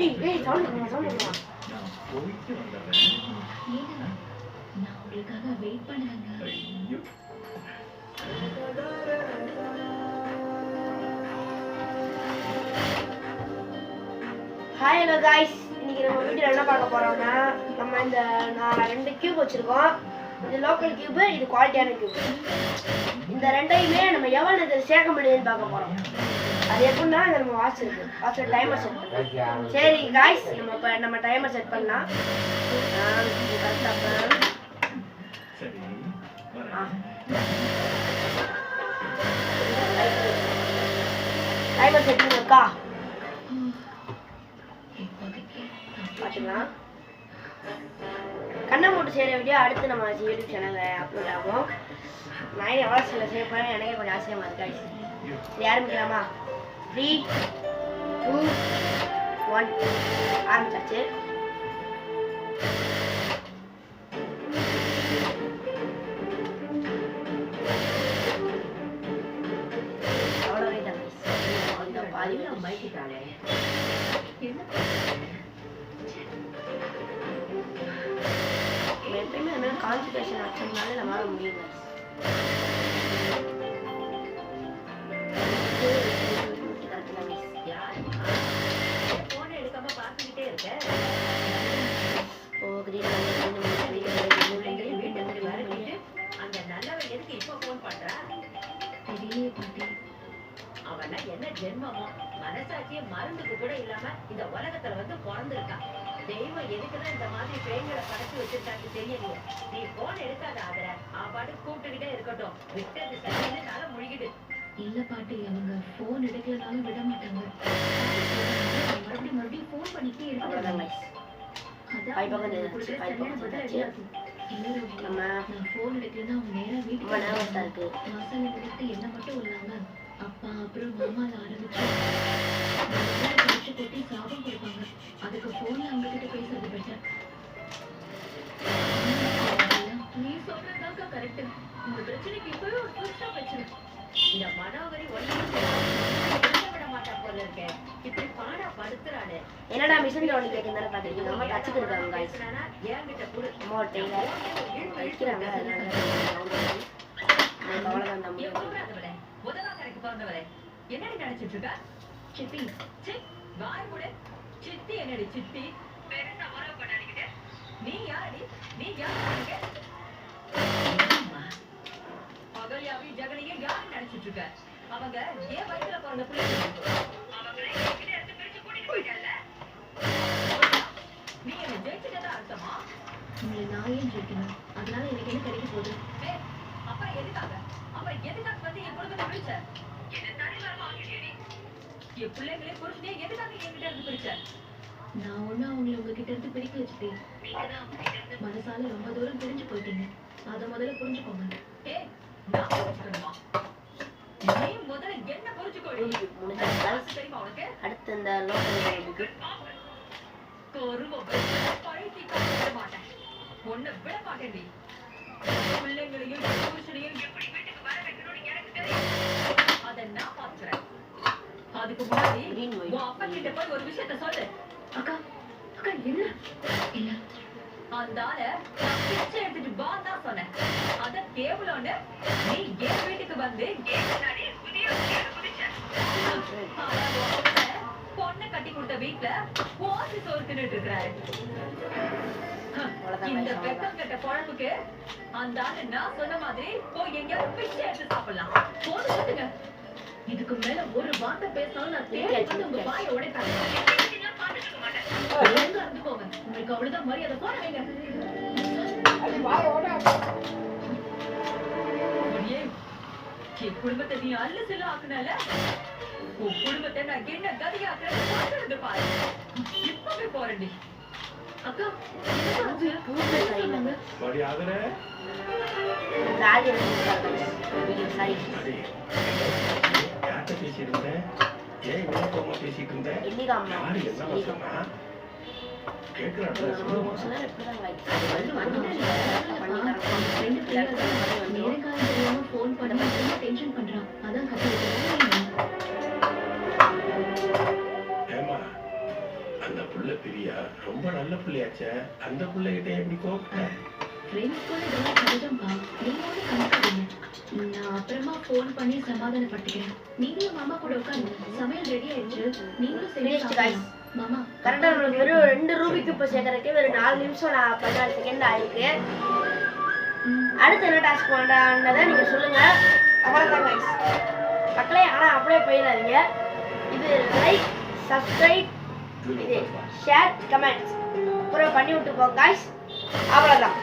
ஏய் சொல்லுங்க நான் போயிட்டு வந்துடுறேன். நான் உங்களுக்காக வெயிட் பண்ணுறேங்க. ஐயோ ஹாய் ஹலோ காய்ஸ், இன்னைக்கு நம்ம வீட்டில் என்ன பார்க்க போறோம்னா நம்ம நான் 2 கியூப் வச்சிருக்கோம். இது லோக்கல் கியூப், இது குவாலிட்டியான கியூப். இந்த ரெண்டையுமே நம்ம எவ்வளோ நேரத்தில் சேர்க்க முடியுதுன்னு பார்க்க போறோம். அது எப்படின்னா நம்ம வாட்ச் இருக்கு, டைமர் செட் பண்ணலாம். சரி காய்ஸ், நம்ம டைமர் செட் பண்ணலாம். சரி டைமர் செட் பண்ணிருக்கா பார்த்துக்கலாம். கண்ணை மூட்டு செய்கிற வீடியோ அடுத்து நம்ம யூடியூப் சேனலில் அப்லோட் ஆகும். நான் எவ்வளோ செய்ய போகிறேன் எனக்கே கொஞ்சம் ஆச்சரியமாக இருக்கு காய்ஸ். இது ஆரம்பிக்கலாமா? 3 2 1 ஆரம்பிச்சாச்சு. அவ்வளோவே தான் பாதி மைக்கிட்டாலே எப்பயுமே அந்த மாதிரி கான்சன்ட்ரேஷன் வச்சதுனால நம்மளால முடியும். அவனா என்ன ஜென்மமோ மனசாட்சியே மருந்துக்கு கூட இல்லாம இந்த உலகத்துல வந்து பிறந்திருக்கான். தெய்வம் எதுக்குதான் இந்த மாதிரி பேய்களை படைச்சு வச்சிருக்காங்க தெரியலையே. நீ போன் எடுக்காத ஆதர பாட்டு கூப்பிட்டுக்கிட்டே இருக்கட்டும். விட்டது சரின்னு தலை முழுகிடு. இல்ல பாட்டி, அவங்க போன் எடுக்கலனாலும் விட மாட்டாங்க. மறுபடியும் போன் பண்ணிட்டே இருக்காங்க. நான் போன் எடுக்கலன்னா அவங்க நேரா வீட்டுக்கு வாசல்ல நிறுத்தி என்ன மட்டும் இல்லாம அப்பா அப்புறம் மாமால ஆரம்பிச்சு கொட்டி சாபம் கொடுப்பாங்க. அதுக்கு போன்ல அவங்க கிட்ட பேசுறது பெட்டர். நீ சொல்றதுதாக்கா கரெக்ட். இந்த பிரச்சனைக்கு இப்பவே ஒரு ஃபுல் ஸ்டாப் வச்சிரு. இந்த மனோகரி ஒன்றும் விட மாட்டா போல இருக்க. இப்படி பாடா படுத்துறானே. என்னடா மிஷின் ஒன்று கேட்குறதானே பார்த்தீங்கன்னா நம்ம டச்சுக்கு இருக்காங்க காய்ஸ். என்கிட்ட கொடு. அம்மா டெய்லர் வைக்கிறாங்க, அதனால அவ்வளோதான் நம்ம முதலாக்கரைக்கு பிறந்தவரே என்னடி நினைச்சிட்டு இருக்கா? சித்தி வாய் கூட சித்தி என்னடி சித்தி பெருசா உறவு பண்ணாடிக்கிட்டு நீ யாரடி? நீ யாரு? அகல்யாவையும் ஜெகனையும் யாரு நினைச்சிட்டு இருக்க? அவங்க ஏன் வயிற்றுல பிறந்த பிள்ளைங்க? அவங்களை என்கிட்ட எடுத்து பிரிச்சு கூட்டிட்டு போயிட்டல. நீ என்ன ஜெயிச்சுட்டதா அர்த்தமா? உங்களை நான் ஏன் ஜெயிக்கணும்? அதனால எனக்கு என்ன கிடைக்க போகுது? அப்புறம் எதுக்காக வந்து என் குடும்பத்தை பிரிச்ச? என்ன தனியாரமா ஆகிட்டேடி? என் பிள்ளைங்களே புரிஞ்சே எதுக்காக என்கிட்ட இருந்து பிரிச்ச? நான் ஒன்னும் அவங்களை உங்ககிட்ட இருந்து பிரிக்க வச்சுட்டேன். மனசால ரொம்ப தூரம் பிரிஞ்சு போயிட்டீங்க. அதை முதல்ல புரிஞ்சுக்கோங்க. நான் புரிஞ்சுக்கணுமா? நீ முதல்ல என்ன புரிஞ்சுக்கோடி? தெரியுமா உனக்கு? அடுத்து இந்த லோக்கல் பழகி காட்ட மாட்டேன். ஒன்ன விட மாட்டேன்டி. பிள்ளைங்களையும் புருஷனையும் எப்படி வீட்டுக்கு வர வைக்கணும்னு எனக்கு தெரியும். அதை நான் பாத்துக்கிறேன். அதுக்கு முன்னாடி உன் அப்பா கிட்ட போய் ஒரு விஷயத்த சொல்லு. அக்கா அக்கா என்ன? இல்ல அந்த ஆள நான் பிச்சை எடுத்துட்டு வான்னு தான் சொன்னேன். அத கேவலோன்னு நீ என் வீட்டுக்கு வந்து பொண்ணை கட்டி கொடுத்த வீட்டுல ஓசி சோறு தின்னுட்டு இருக்கிறாரு. இந்த வெக்கம் கட்ட பொழப்புக்கு அந்த ஆளு நான் சொன்ன மாதிரி போய் எங்கேயாவது பிச்சை எடுத்து சாப்பிடலாம். போதுங்க. இதுக்கு மேல ஒரு வார்த்தை பேசினாலும் நான் தேடி வந்து உங்க வாயை உடைத்தாங்க. இருந்துக்கோங்க. உங்களுக்கு அவ்வளவுதான் மரியாதை. போன வைங்க. என் குடும்பத்தை நீ அல்ல செல்ல ஆக்குனால உன் குடும்பத்தை நான் என்ன கதியாக்குறது பாரு. இப்பவே போறேன்டி. அக்கா போன் பண்ண டென்ஷன் பண்றான். அதான் அந்த புள்ள பிரியா ரொம்ப நல்ல பிள்ளையாச்சே, அந்த பிள்ளைகிட்ட எப்படி கோபப்பட்ட? ஃப்ரெண்ட்ஸ் கூட இதெல்லாம் சகஜம்பா. நீங்க ஒன்றும் கண்டுக்காதீங்க. நான் அப்புறமா ஃபோன் பண்ணி சமாதானப்படுத்திக்கிறேன். நீங்களும் மாமா கூட உட்காந்து சமையல் ரெடி ஆயிடுச்சு. நீங்களும் சரி Finished, guys. மாமா கரெக்டாக நம்மளுக்கு வெறும் 2 ரூபிக் கியூப் சேர்க்கறதுக்கு வெறும் 4 நிமிஷம் 14 செகண்ட் ஆயிருக்கு. அடுத்து என்ன டாஸ்க் பண்ணுறதை நீங்கள் சொல்லுங்கள். அவ்வளோதான் கைஸ் மக்களே. ஆனால் அப்படியே போயிடாதீங்க. இது லைக், சப்ஸ்கிரைப், இது ஷேர், கமெண்ட்ஸ் அப்புறம் பண்ணி விட்டு போங்க கைஸ். அவ்வளோதான்.